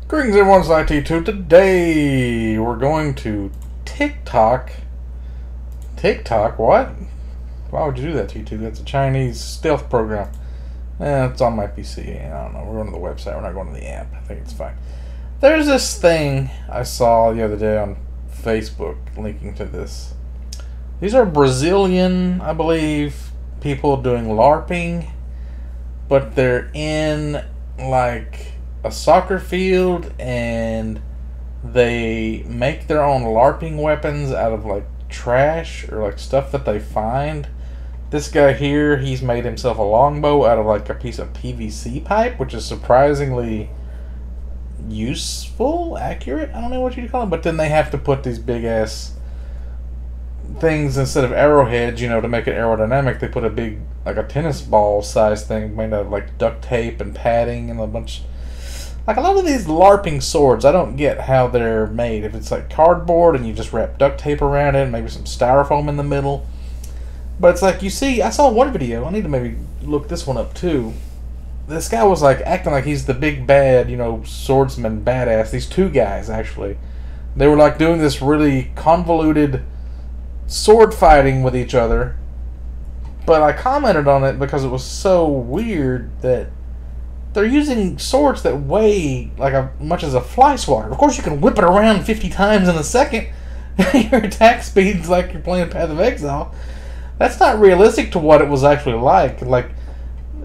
Greetings everyone, it's IT2. Today we're going to TikTok. TikTok? What? Why would you do that, T2? That's a Chinese stealth program. It's on my PC. I don't know. We're going to the website. We're not going to the app. I think it's fine. There's this thing I saw the other day on Facebook linking to this. These are Brazilian, I believe, people doing LARPing, but they're in like a soccer field and they make their own LARPing weapons out of like trash or like stuff that they find. This guy here, he's made himself a longbow out of like a piece of PVC pipe, which is surprisingly useful, accurate, I don't know what you'd call it, but then they have to put these big ass things instead of arrowheads, you know, to make it aerodynamic. They put a big, like a tennis ball size thing made out of like duct tape and padding and a bunch. Like a lot of these LARPing swords, I don't get how they're made. If it's like cardboard and you just wrap duct tape around it and maybe some styrofoam in the middle. But it's like, you see, I saw one video, I need to maybe look this one up too. This guy was like acting like he's the big bad, you know, swordsman badass. These two guys, actually. They were like doing this really convoluted sword fighting with each other. But I commented on it because it was so weird that they're using swords that weigh like as much as a fly swatter. Of course, you can whip it around 50 times in a second. Your attack speed's like you're playing Path of Exile. That's not realistic to what it was actually like. Like,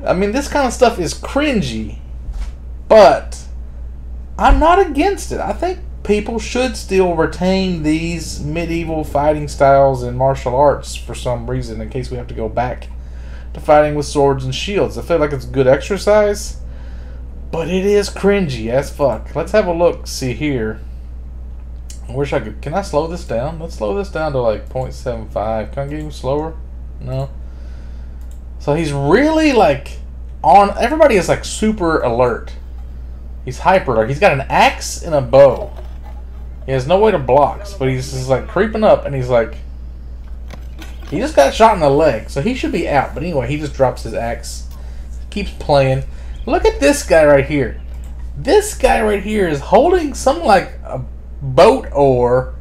I mean, this kind of stuff is cringy, but I'm not against it. I think people should still retain these medieval fighting styles in martial arts for some reason, in case we have to go back to fighting with swords and shields. I feel like it's good exercise, but it is cringy as fuck. Let's have a look, see here. I wish I could. Can I slow this down? Let's slow this down to like 0.75. Can I get even slower? No. So he's really like on. Everybody is like super alert. He's hyper alert. He's got an axe and a bow. He has no way to block, but he's just like creeping up, and he's like, he just got shot in the leg, so he should be out. But anyway, he just drops his axe, keeps playing. Look at this guy right here. This guy right here is holding something like a boat oar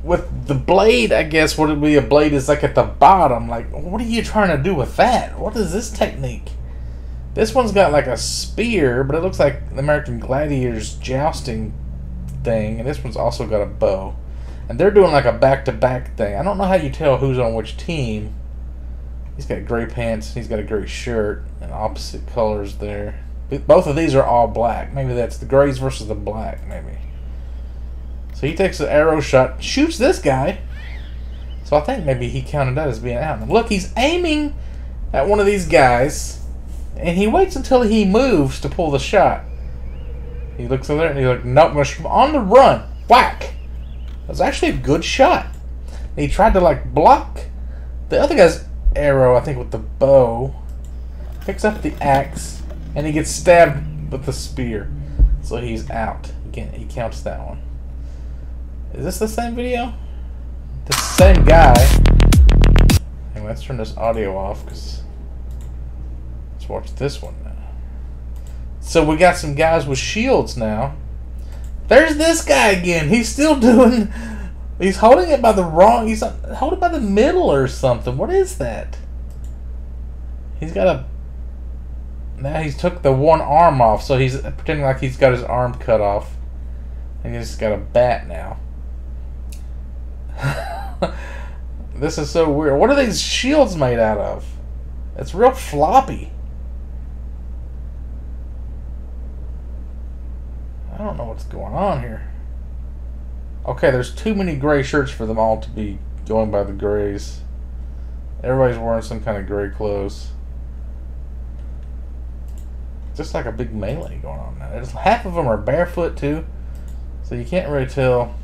with the blade. I guess what would be a blade is like at the bottom. Like, what are you trying to do with that? What is this technique? This one's got like a spear, but it looks like the American Gladiators jousting thing, and this one's also got a bow, and they're doing like a back-to-back thing. I don't know how you tell who's on which team. He's got gray pants, he's got a gray shirt, and opposite colors there. Both of these are all black. Maybe that's the grays versus the black, maybe. So he takes an arrow shot, shoots this guy. So I think maybe he counted that as being out. And look, he's aiming at one of these guys, and he waits until he moves to pull the shot. He looks over there and he's like, nope, on the run. Whack! That was actually a good shot. And he tried to like block the other guy's arrow, I think, with the bow. Picks up the axe and he gets stabbed with the spear. So he's out. He counts that one. Is this the same video? The same guy. Anyway, let's turn this audio off because let's watch this one now. So we got some guys with shields now. There's this guy again. He's still doing. He's holding it by the wrong. He's holding it by the middle or something. What is that? He's got a. Now he's took the one arm off, so he's pretending like he's got his arm cut off, and he's got a bat now. This is so weird. What are these shields made out of? It's real floppy. I don't know what's going on here. Okay, there's too many gray shirts for them all to be going by the grays. Everybody's wearing some kind of gray clothes. Just like a big melee going on now. There's, half of them are barefoot too, so you can't really tell.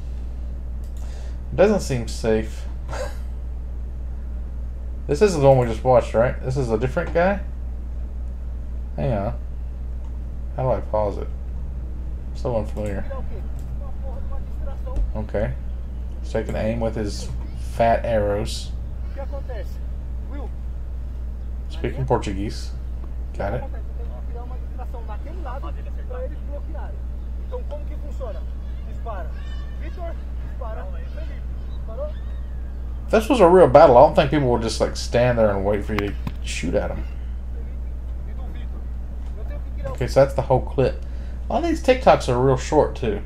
It doesn't seem safe. This isn't the one we just watched, right? This is a different guy? Hang on. How do I pause it? So unfamiliar. Okay. He's taking aim with his fat arrows. Speaking Portuguese. Got it. If this was a real battle, I don't think people would just like stand there and wait for you to shoot at them. Okay, so that's the whole clip. A lot of these TikToks are real short too.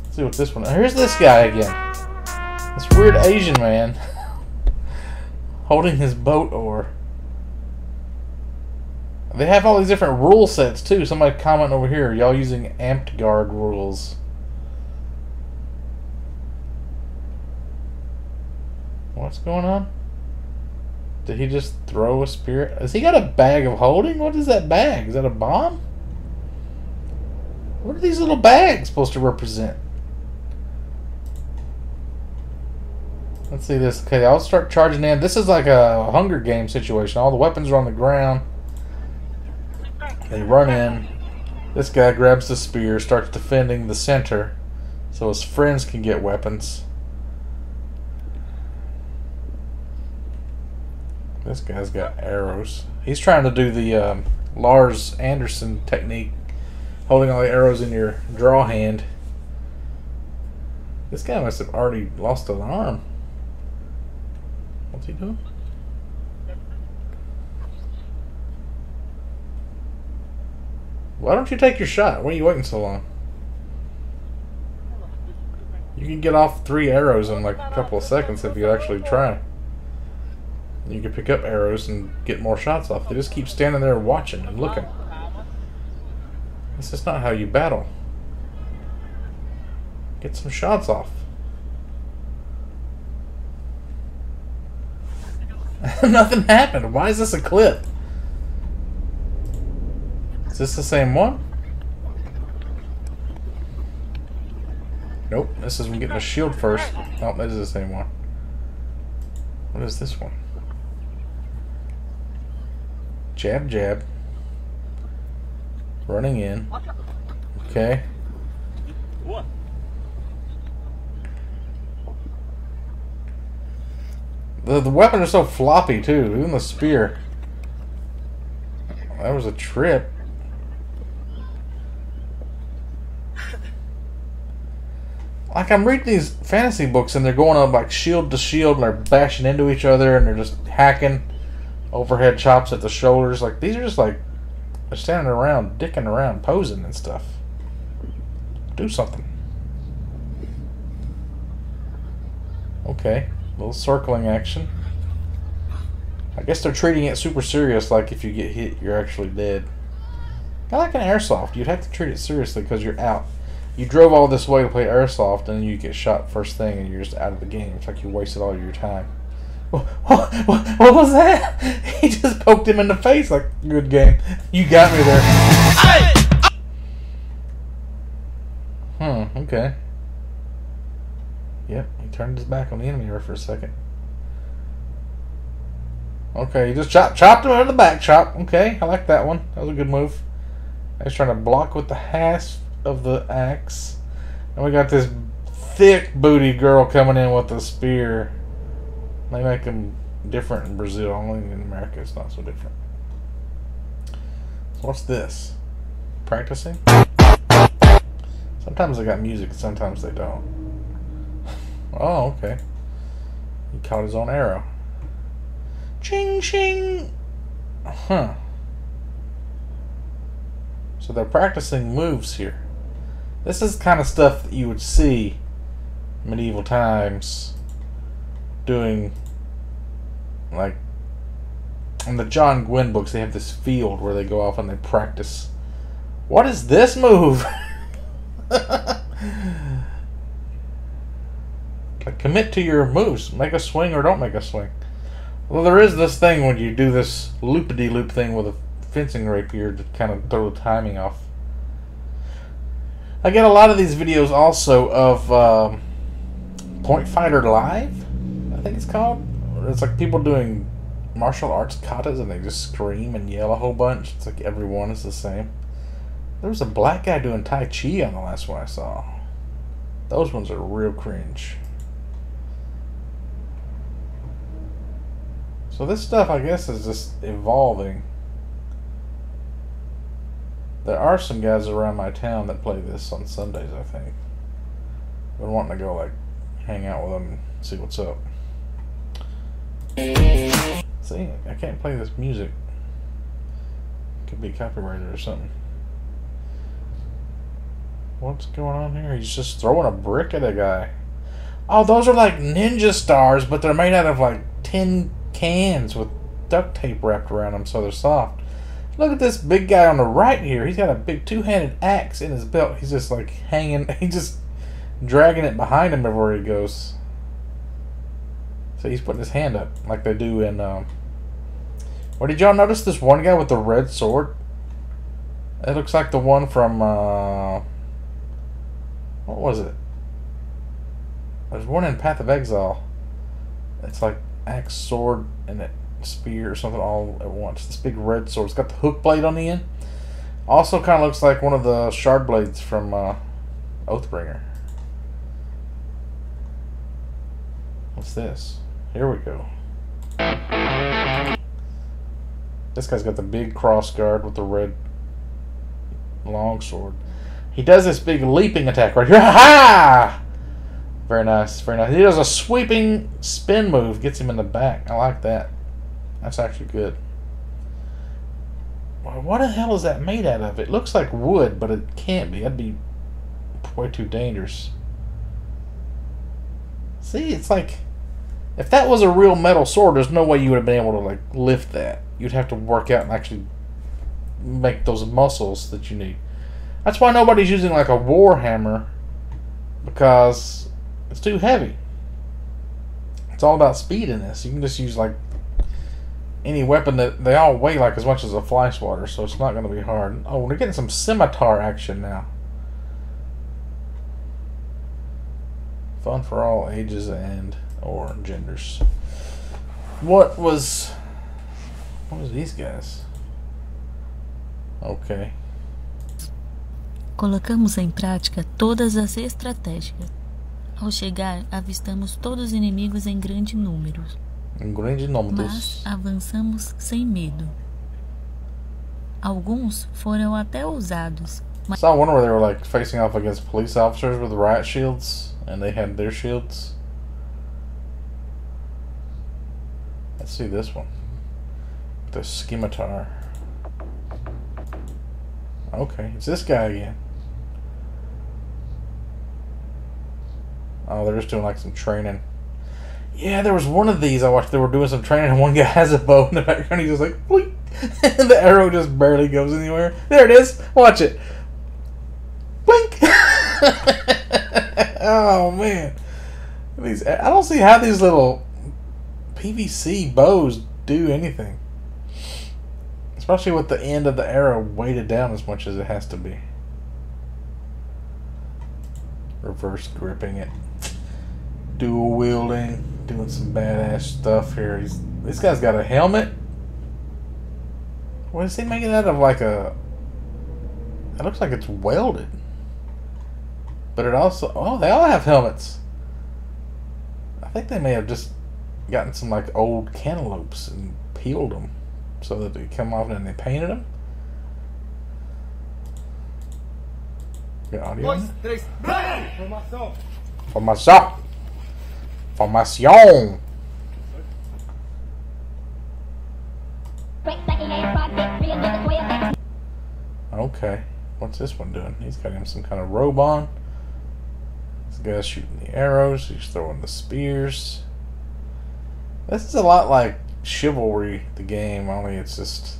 Let's see what this one. Here's this guy again. This weird Asian man holding his boat oar. They have all these different rule sets too. Somebody comment over here. Y'all using amped guard rules. What's going on? Did he just throw a spear? Has he got a bag of holding? What is that bag? Is that a bomb? What are these little bags supposed to represent? Let's see this. Okay, I'll start charging in. This is like a Hunger Games situation. All the weapons are on the ground. They run in. This guy grabs the spear, starts defending the center so his friends can get weapons. This guy's got arrows. He's trying to do the Lars Anderson technique, holding all the arrows in your draw hand. This guy must have already lost an arm. What's he doing? Why don't you take your shot? Why are you waiting so long? You can get off 3 arrows in like a couple of seconds if you actually try. You can pick up arrows and get more shots off. They just keep standing there watching and looking. This is not how you battle. Get some shots off. Nothing happened. Why is this a clip? Is this the same one? Nope. This is me getting a shield first. Nope, this is the same one. What is this one? Jab, jab. Running in. Okay. The weapons are so floppy too. Even the spear. That was a trip. Like I'm reading these fantasy books and they're going up like shield to shield and they're bashing into each other and they're just hacking. Overhead chops at the shoulders. Like these are just like they're standing around, dicking around, posing and stuff. Do something. Okay, a little circling action. I guess they're treating it super serious, like if you get hit, you're actually dead. Kind of like an airsoft. You'd have to treat it seriously because you're out. You drove all this way to play airsoft and then you get shot first thing and you're just out of the game. It's like you wasted all your time. What was that? He just poked him in the face like, good game. You got me there. Okay. Yep, he turned his back on the enemy there for a second. Okay, he just chopped him out of the back chop. Okay, I like that one. That was a good move. I was trying to block with the hasp of the axe. And we got this thick booty girl coming in with a spear. They make them different in Brazil. Only in America it's not so different. So what's this? Practicing? Sometimes they got music, sometimes they don't. Oh, okay. He caught his own arrow. Ching ching! Huh. So they're practicing moves here. This is kind of stuff that you would see in medieval times doing, like in the John Gwynne books. They have this field where they go off and they practice. What is this move? Like, commit to your moves. Make a swing or don't make a swing. Well, there is this thing when you do this loop-a-dee-loop thing with a fencing rapier to kind of throw the timing off. I get a lot of these videos also of Point Fighter Live, I think it's called. It's like people doing martial arts katas and they just scream and yell a whole bunch. It's like every one is the same. There was a black guy doing Tai Chi on the last one I saw. Those ones are real cringe. So this stuff, I guess, is just evolving. There are some guys around my town that play this on Sundays, I think. Been wanting to go, like, hang out with them and see what's up. See, I can't play this music. Could be copyrighted or something. What's going on here? He's just throwing a brick at a guy. Oh, those are like ninja stars, but they're made out of like tin cans with duct tape wrapped around them so they're soft. Look at this big guy on the right here. He's got a big two-handed axe in his belt. He's just like hanging, he's just dragging it behind him everywhere he goes. So he's putting his hand up like they do in, well, did y'all notice this one guy with the red sword? It looks like the one from, what was it? There's one in Path of Exile. It's like axe, sword, and a spear or something all at once. This big red sword. It's got the hook blade on the end. Also kind of looks like one of the shard blades from Oathbringer. What's this? Here we go. This guy's got the big cross guard with the red long sword. He does this big leaping attack right here. Ha! Very nice, very nice. He does a sweeping spin move, gets him in the back. I like that. That's actually good. Well, what the hell is that made out of? It looks like wood, but it can't be. That'd be way too dangerous. See, it's like, if that was a real metal sword, there's no way you would have been able to like lift that. You'd have to work out and actually make those muscles that you need. That's why nobody's using like a war hammer, because it's too heavy. It's all about speed in this. You can just use like any weapon that they all weigh like as much as a fly swatter, so it's not going to be hard. Oh, we're getting some scimitar action now. Fun for all ages and or genders. What was these guys? Okay. Colocamos em prática todas as estratégias. Ao chegar, avistamos todos os inimigos em grande número. Em grande número. Mas avançamos sem medo. Alguns foram até ousados. I saw one where they were like facing off against police officers with riot shields, and they had their shields. Let's see this one. The scimitar. Okay, it's this guy again. Oh, they're just doing like some training. Yeah, there was one of these I watched. They were doing some training, and one guy has a bow in the background. He's just like, bleep. And the arrow just barely goes anywhere. There it is. Watch it. Blink. Oh man, these, I don't see how these little PVC bows do anything, especially with the end of the arrow weighted down as much as it has to be. Reverse gripping it, dual wielding, doing some badass stuff here. This guy's got a helmet. What is he making out of? Like a, it looks like it's welded, but it also, oh, they all have helmets. I think they may have just gotten some like old cantaloupes and peeled them so that they come off, and they painted them. Got audio? Formação. Formação. Okay, what's this one doing? He's got him some kind of robe on. This guy's shooting the arrows. He's throwing the spears. This is a lot like Chivalry, the game, only it's just,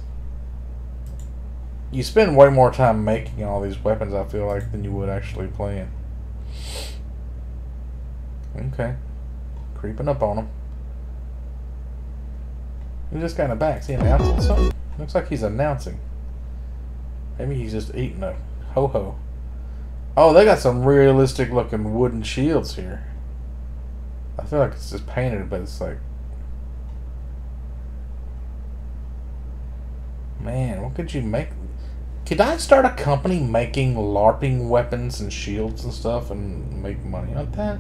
you spend way more time making all these weapons, I feel like, than you would actually playing. Okay. Creeping up on him. Who's this guy in the back? Is he announcing something? Looks like he's announcing. Maybe he's just eating a ho-ho. Oh, they got some realistic looking wooden shields here. I feel like it's just painted, but it's like, man, what could you make? Could I start a company making LARPing weapons and shields and stuff and make money on that?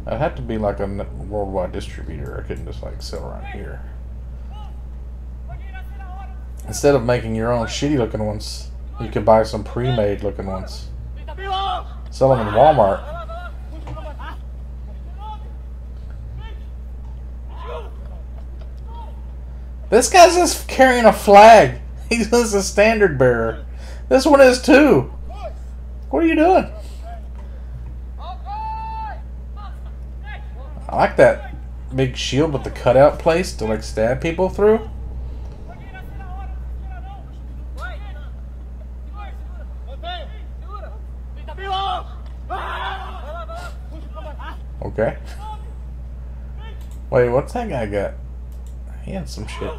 I'd have to be like a worldwide distributor. I couldn't just like sell around here. Instead of making your own shitty looking ones, you could buy some pre-made looking ones. Sell them in Walmart. This guy's just carrying a flag. He's just a standard bearer. This one is too. What are you doing? I like that big shield with the cutout place to like stab people through. Okay. Wait, what's that guy got? He had some shit.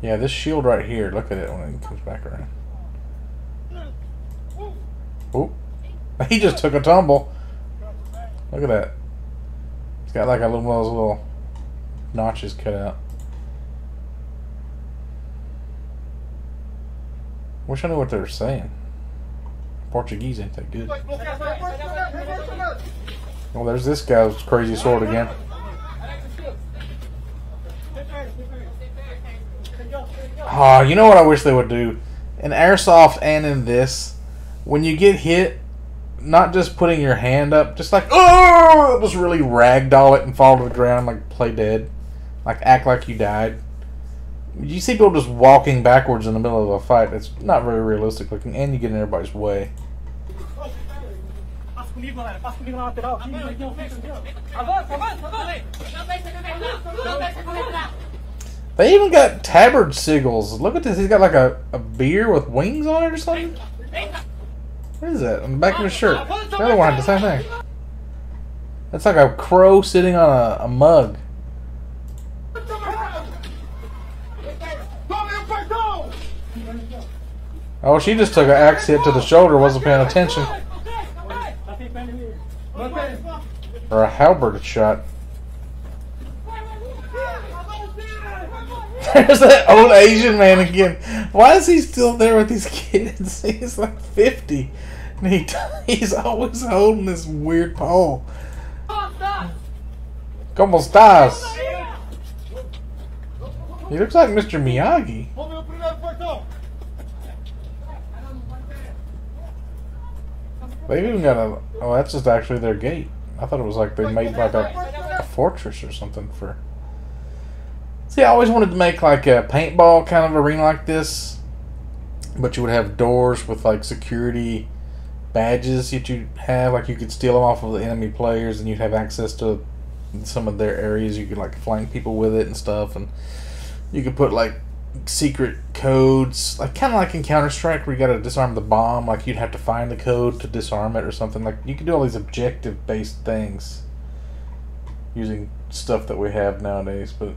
Yeah, this shield right here. Look at it when it comes back around. Oop. He just took a tumble. Look at that. It's got like a little one of those little notches cut out. Wish I knew what they were saying. Portuguese ain't that good. Well, there's this guy's crazy sword again. Oh, you know what I wish they would do? In Airsoft and in this, when you get hit, not just putting your hand up, just like, oh, just really ragdoll it and fall to the ground, like play dead. Like act like you died. You see people just walking backwards in the middle of a fight. It's not very realistic looking, and you get in everybody's way. They even got tabard sigils. Look at this. He's got like a beer with wings on it or something. What is that? On the back of his shirt. The other one had the same thing. That's like a crow sitting on a mug. Oh, she just took an axe hit to the shoulder, wasn't paying attention. Or a halberd shot. There's that old Asian man again. Why is he still there with these kids? He's like 50. And he's always holding this weird pole. ¿Cómo estás? He looks like Mr. Miyagi. They've even got a... Oh, that's just actually their gate. I thought it was like they made like a fortress or something for... See, I always wanted to make like a paintball kind of arena like this. But you would have doors with like security badges that you'd have. Like you could steal them off of the enemy players and you'd have access to some of their areas. You could like flank people with it and stuff. And you could put like secret codes, like kind of like in Counter-Strike where you gotta disarm the bomb, like you'd have to find the code to disarm it or something. Like you could do all these objective based things using stuff that we have nowadays, but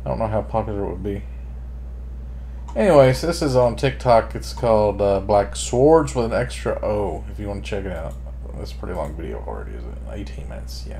I don't know how popular it would be. Anyways, this is on TikTok. It's called Blackswoords with an extra O if you want to check it out. It's a pretty long video already, is it? 18 minutes, yeah.